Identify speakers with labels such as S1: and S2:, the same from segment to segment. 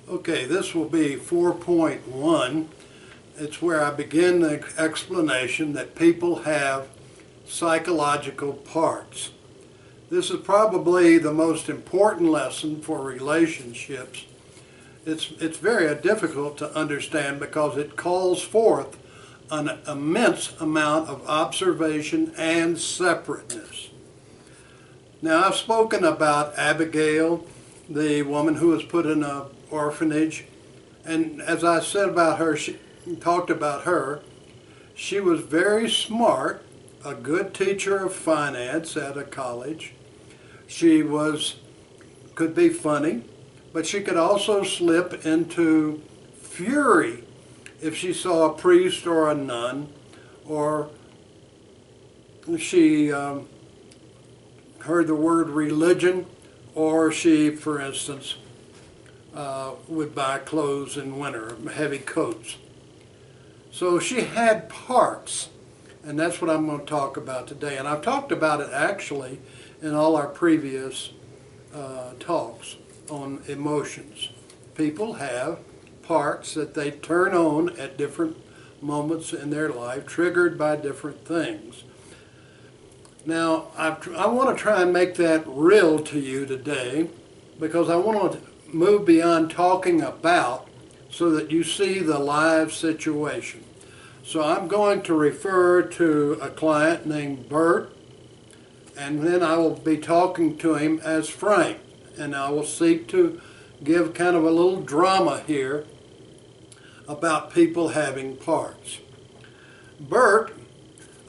S1: Okay, this will be 4.1. It's where I begin the explanation that people have psychological parts. This is probably the most important lesson for relationships. It's very difficult to understand because it calls forth an immense amount of observation and separateness. Now, I've spoken about Abigail, the woman who was put in an orphanage, and as I said about her, talked about her, she was very smart, a good teacher of finance at a college. She could be funny, but she could also slip into fury if she saw a priest or a nun, or she heard the word religion, or she, for instance, would buy clothes in winter, heavy coats. So she had parts, and that's what I'm going to talk about today. And I've talked about it actually in all our previous talks on emotions. People have parts that they turn on at different moments in their life, triggered by different things. Now, I want to try and make that real to you today because I want to move beyond talking about so that you see the live situation. So I'm going to refer to a client named Bert, and then I will be talking to him as Frank, and I will seek to give kind of a little drama here about people having parts. Bert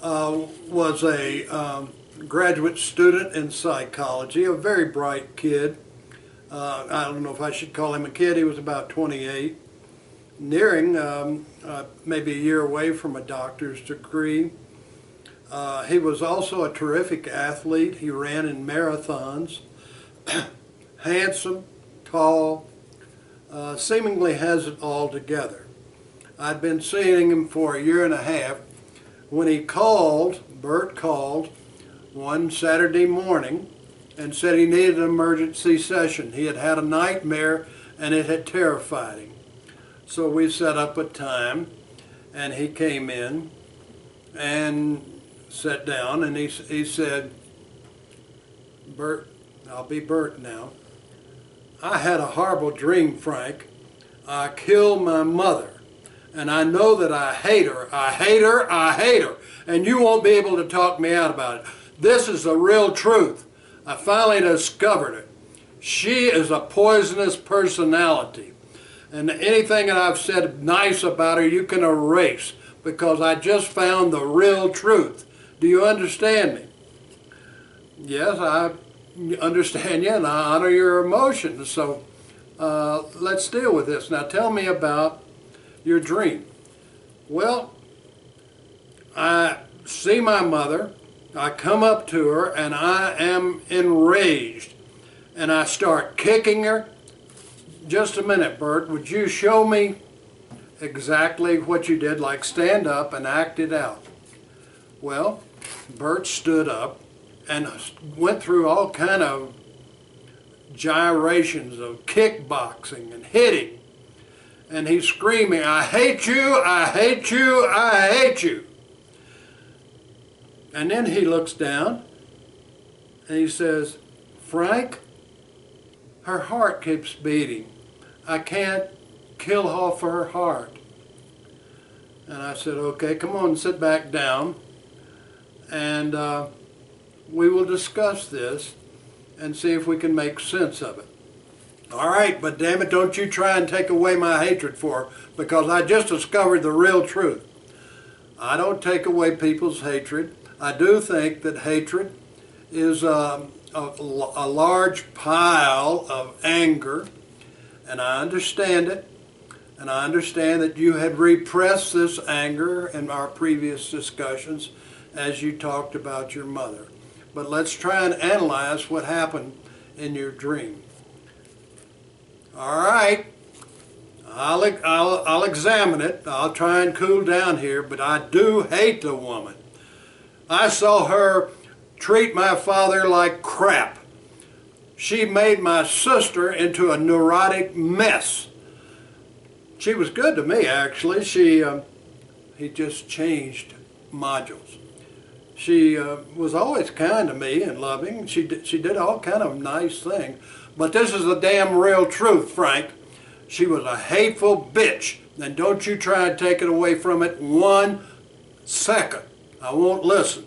S1: was a graduate student in psychology, a very bright kid. I don't know if I should call him a kid. He was about 28, nearing maybe a year away from a doctor's degree. He was also a terrific athlete. He ran in marathons. Handsome, tall, seemingly has it all together. I'd been seeing him for a year and a half when Bert called one Saturday morning and said he needed an emergency session. He had had a nightmare and it had terrified him. So we set up a time and he came in and sat down and he said, "Bert, I'll be Bert now. I had a horrible dream, Frank. I killed my mother. And I know that I hate her. I hate her. I hate her. And you won't be able to talk me out about it. This is the real truth. I finally discovered it. She is a poisonous personality. And anything that I've said nice about her, you can erase because I just found the real truth. Do you understand me?" "Yes, I understand you and I honor your emotions. So let's deal with this. Now tell me about your dream." "Well, I see my mother, I come up to her and I am enraged and I start kicking her." "Just a minute, Bert, would you show me exactly what you did, like stand up and act it out?" Well, Bert stood up and went through all kind of gyrations of kickboxing and hitting. And he's screaming, "I hate you, I hate you, I hate you." And then he looks down and he says, "Frank, her heart keeps beating. I can't kill off her heart." And I said, "Okay, come on, sit back down and we will discuss this and see if we can make sense of it." "All right, but damn it, don't you try and take away my hatred for her because I just discovered the real truth." I don't take away people's hatred. I do think that hatred is a large pile of anger, and I understand it. And I understand that you had repressed this anger in our previous discussions as you talked about your mother. But let's try and analyze what happened in your dream. "All right, I'll examine it. I'll try and cool down here, but I do hate the woman. I saw her treat my father like crap. She made my sister into a neurotic mess. She was good to me, actually. He just changed modules. She was always kind to me and loving. She did all kind of nice things. But this is the damn real truth, Frank. She was a hateful bitch. And don't you try and take it away from it 1 second. I won't listen.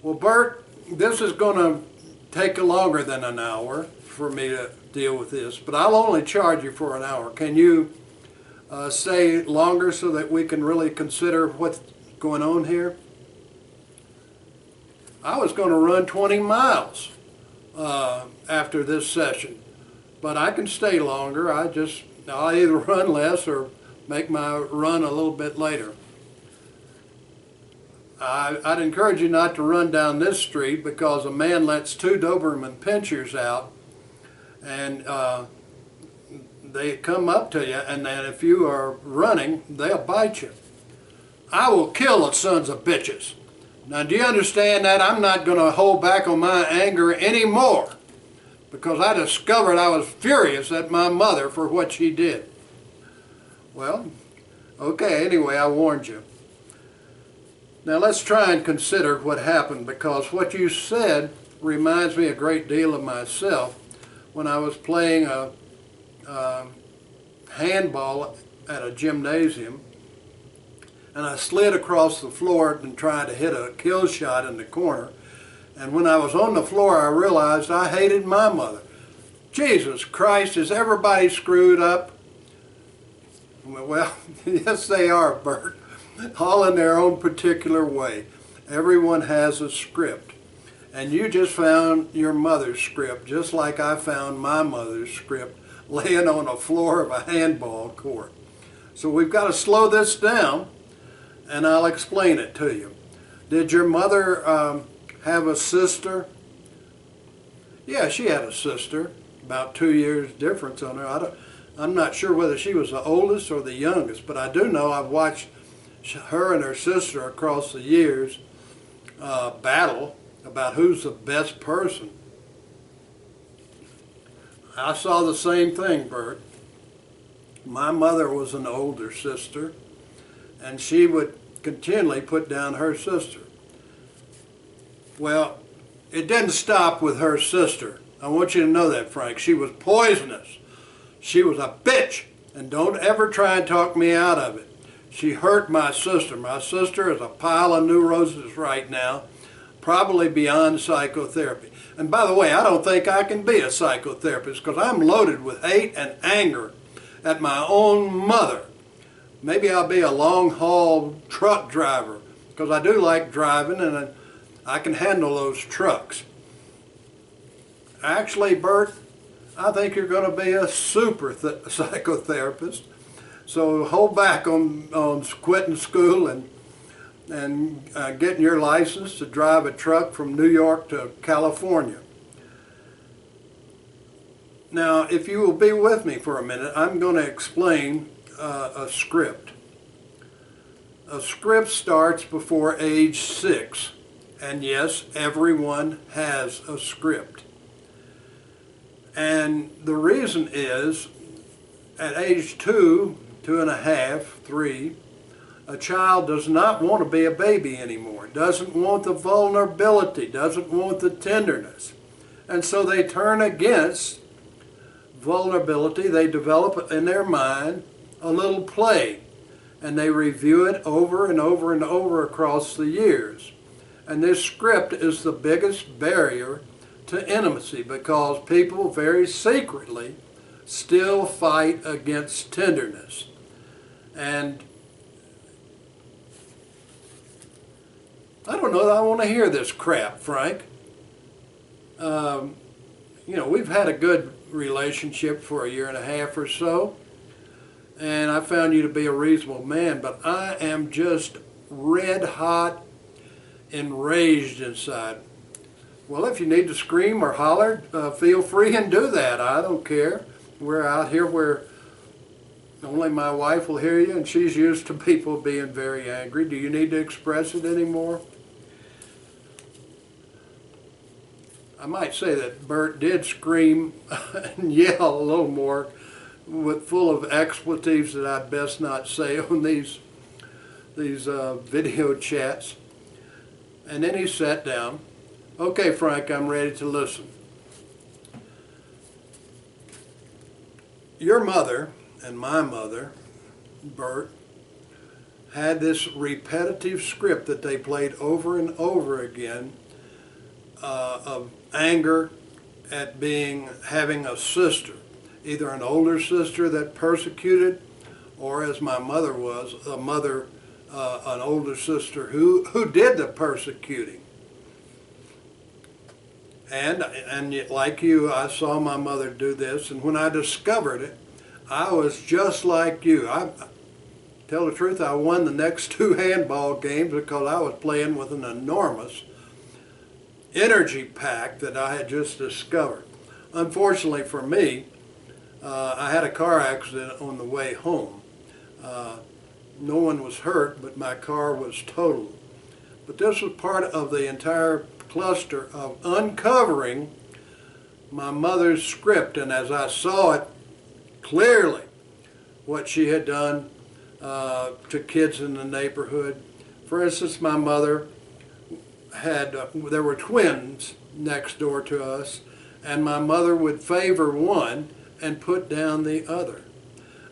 S1: Well, Bert, this is going to take longer than an hour for me to deal with this, but I'll only charge you for an hour. Can you stay longer so that we can really consider what's going on here? I was going to run 20 miles after this session, but I can stay longer. I'll either run less or make my run a little bit later. I'd encourage you not to run down this street because a man lets 2 Doberman pinschers out, and they come up to you, and then if you are running, they'll bite you. I will kill the sons of bitches. Now, do you understand that? I'm not going to hold back on my anger anymore because I discovered I was furious at my mother for what she did. Well, okay, anyway, I warned you. Now let's try and consider what happened, because what you said reminds me a great deal of myself when I was playing a handball at a gymnasium, and I slid across the floor and tried to hit a kill shot in the corner. And when I was on the floor, I realized I hated my mother. Jesus Christ, is everybody screwed up? Well, yes they are, Bert. All in their own particular way. Everyone has a script. And you just found your mother's script, just like I found my mother's script laying on the floor of a handball court. So we've got to slow this down, and I'll explain it to you. Did your mother have a sister? Yeah, she had a sister, about 2 years difference on her. I'm not sure whether she was the oldest or the youngest, but I do know I've watched her and her sister across the years battle about who's the best person. I saw the same thing, Bert. My mother was an older sister, and she would continually put down her sister. Well, it didn't stop with her sister. I want you to know that, Frank. She was poisonous. She was a bitch, and don't ever try and talk me out of it. She hurt my sister. My sister is a pile of new roses right now, probably beyond psychotherapy. And by the way, I don't think I can be a psychotherapist because I'm loaded with hate and anger at my own mother. Maybe I'll be a long-haul truck driver because I do like driving and I can handle those trucks. Actually, Bert, I think you're going to be a super psychotherapist. So hold back on quitting school and getting your license to drive a truck from New York to California. Now, if you will be with me for a minute, I'm going to explain a script. A script starts before age 6, and yes, everyone has a script. And the reason is, at age 2, 2.5, 3, a child does not want to be a baby anymore, doesn't want the vulnerability, doesn't want the tenderness. And so they turn against vulnerability. They develop in their mind a little play, and they review it over and over and over across the years. And this script is the biggest barrier to intimacy because people very secretly still fight against tenderness. And I don't know that I want to hear this crap, Frank. You know, we've had a good relationship for 1.5 years or so, and I found you to be a reasonable man, but I am just red hot, enraged inside. Well, if you need to scream or holler, feel free and do that. I don't care. We're out here where only my wife will hear you, and she's used to people being very angry. Do you need to express it anymore? I might say that Bert did scream and yell a little more full of expletives that I'd best not say on these video chats. And then he sat down. Okay, Frank, I'm ready to listen. Your mother and my mother, Bert, had this repetitive script that they played over and over again of anger at having a sister, either an older sister that persecuted, or as my mother was, an older sister who did the persecuting. And like you, I saw my mother do this, and when I discovered it, I was just like you. Tell the truth, I won the next 2 handball games because I was playing with an enormous energy pack that I had just discovered. Unfortunately for me, I had a car accident on the way home. No one was hurt, but my car was totaled. But this was part of the entire cluster of uncovering my mother's script, and as I saw it clearly, what she had done to kids in the neighborhood. For instance, my mother there were twins next door to us, and my mother would favor one and put down the other.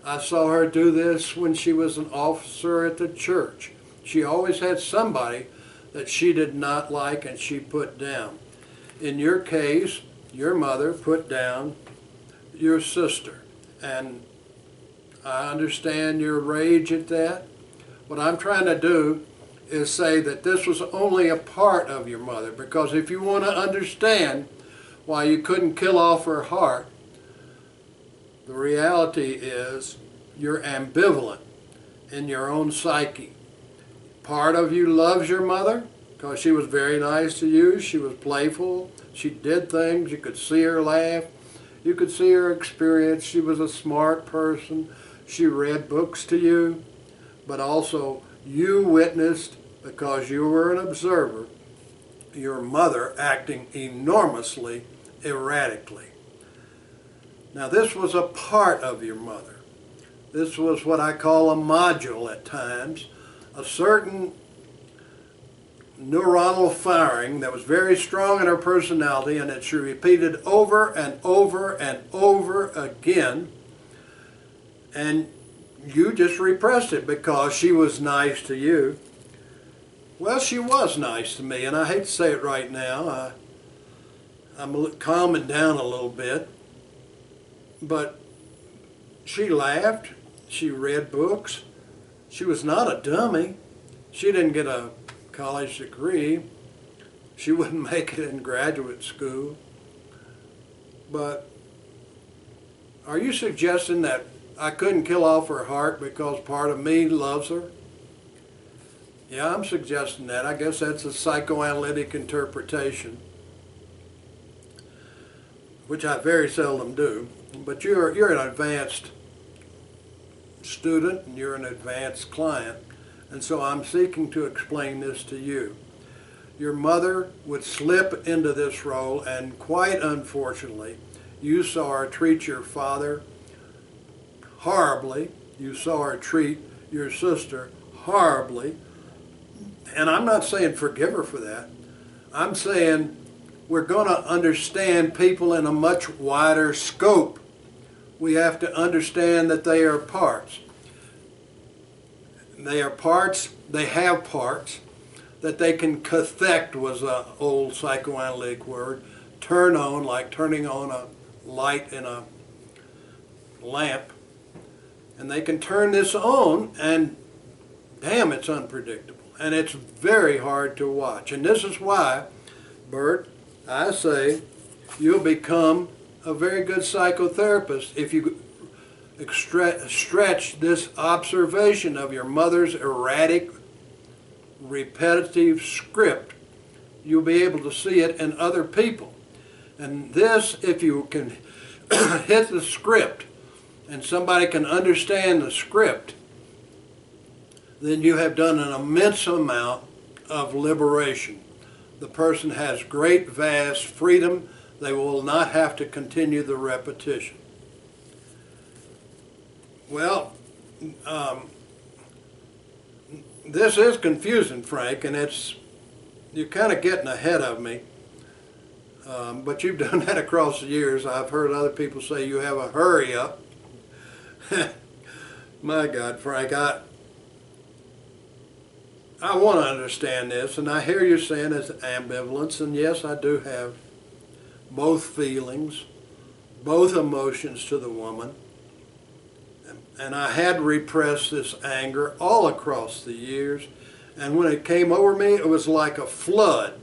S1: I saw her do this when she was an officer at the church. She always had somebody that she did not like and she put down. In your case, your mother put down your sister, and I understand your rage at that. What I'm trying to do is say that this was only a part of your mother, because if you want to understand why you couldn't kill off her heart, the reality is you're ambivalent in your own psyche. Part of you loves your mother because she was very nice to you, she was playful, she did things, you could see her laugh, you could see her experience, she was a smart person, she read books to you, but also you witnessed, because you were an observer, your mother acting enormously erratically. Now this was a part of your mother. This was what I call a module at times, a certain neuronal firing that was very strong in her personality, and that she repeated over and over and over again, and you just repressed it because she was nice to you. Well, she was nice to me, and I hate to say it right now, I'm calming down a little bit, but she laughed, she read books, she was not a dummy, she didn't get a college degree, she wouldn't make it in graduate school, but are you suggesting that I couldn't kill off her heart because part of me loves her? Yeah, I'm suggesting that. I guess that's a psychoanalytic interpretation, which I very seldom do. But you're an advanced student and you're an advanced client, and so I'm seeking to explain this to you. Your mother would slip into this role, and quite unfortunately, you saw her treat your father horribly. You saw her treat your sister horribly. And I'm not saying forgive her for that. I'm saying we're going to understand people in a much wider scope. We have to understand that they are parts. They are parts, they have parts that they can cathect, was an old psychoanalytic word, turn on, like turning on a light in a lamp. And they can turn this on, and damn, it's unpredictable. And it's very hard to watch. And this is why, Bert, I say you'll become a very good psychotherapist if you stretch this observation of your mother's erratic, repetitive script. You'll be able to see it in other people. And this, if you can hit the script and somebody can understand the script, then you have done an immense amount of liberation. The person has great, vast freedom. They will not have to continue the repetition. Well, this is confusing, Frank, and you're kind of getting ahead of me. But you've done that across the years. I've heard other people say you have a hurry up. My God, Frank, I want to understand this, and I hear you saying it's ambivalence, and yes, I do have both feelings, both emotions to the woman, and I had repressed this anger all across the years, and when it came over me, it was like a flood.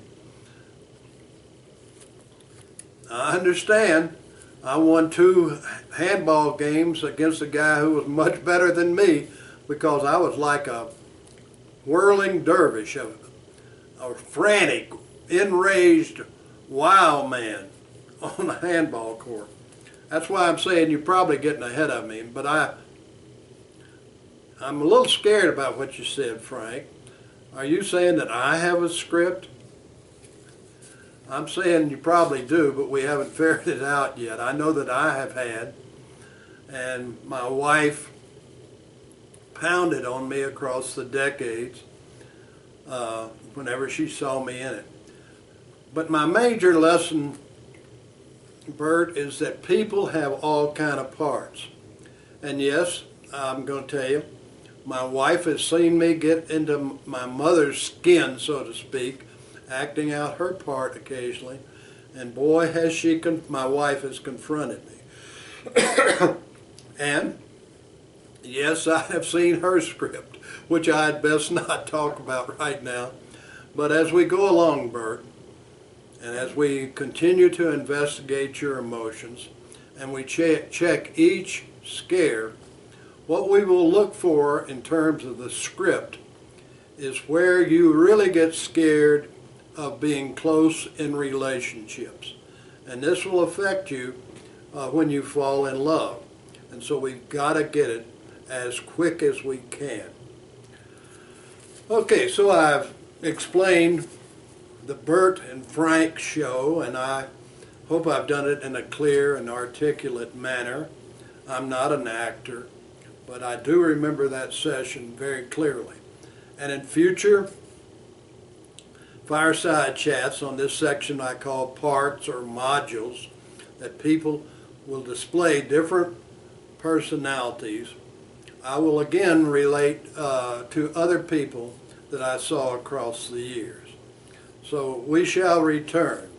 S1: I understand. I won 2 handball games against a guy who was much better than me because I was like a whirling dervish, a frantic, enraged, wild man on a handball court. That's why I'm saying you're probably getting ahead of me, but I'm a little scared about what you said, Frank. Are you saying that I have a script? I'm saying you probably do, but we haven't figured it out yet. I know that I have had, and my wife pounded on me across the decades whenever she saw me in it. But my major lesson, Bert, is that people have all kind of parts. And yes, I'm going to tell you, my wife has seen me get into my mother's skin, so to speak, acting out her part occasionally, and boy has my wife has confronted me. And yes, I have seen her script, which I'd best not talk about right now. But as we go along, Bert, and as we continue to investigate your emotions, and we check each scare, what we will look for in terms of the script is where you really get scared of being close in relationships. And this will affect you when you fall in love. And so we've got to get it as quick as we can. Okay, so I've explained the Bert and Frank show, and I hope I've done it in a clear and articulate manner. I'm not an actor, but I do remember that session very clearly. And in future fireside chats on this section I call parts or modules, that people will display different personalities, I will again relate to other people that I saw across the years. So we shall return.